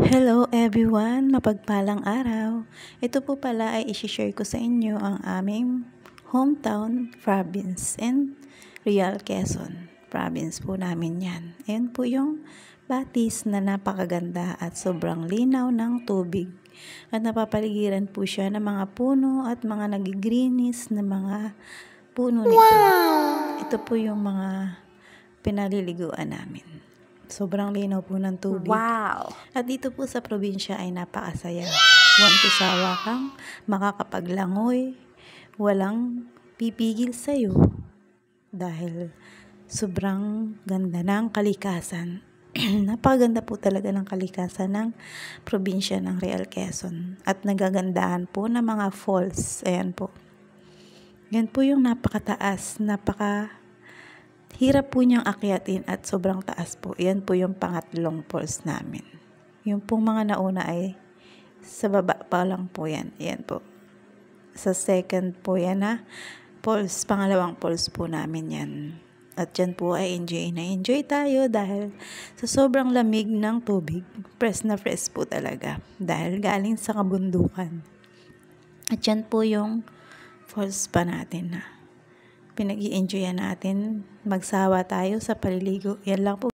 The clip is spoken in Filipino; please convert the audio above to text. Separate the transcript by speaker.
Speaker 1: Hello everyone! Mapagpalang araw! Ito po pala ay isi-share ko sa inyo ang aming hometown province in Real Quezon. Province po namin yan. Ayan po yung Batis na napakaganda at sobrang linaw ng tubig. At napapaligiran po siya ng mga puno at mga nagigrinis na mga puno nito. Wow! Ito po yung mga pinaliliguan namin. Sobrang linaw po ng tubig.
Speaker 2: Wow!
Speaker 1: At dito po sa probinsya ay napakasaya. Walang sawa kang makakapaglangoy. Walang pipigil sa'yo. Dahil sobrang ganda ng kalikasan. Napakaganda po talaga ng kalikasan ng probinsya ng Real Quezon. At nagagandahan po ng mga falls. Ayan po. Yan po yung napakataas, hirap po niyang akyatin at sobrang taas po. Yan po yung pangatlong falls namin. Yung pong mga nauna ay sa baba pa lang po yan. Yan po. Sa second po yan na falls. Pangalawang falls po namin yan. At yan po ay enjoy tayo dahil sa sobrang lamig ng tubig. Fresh na fresh po talaga. Dahil galing sa kabundukan. At yan po yung falls pa natin na pinag-i-enjoyan natin, magsawa tayo sa paliligo. Yan lang po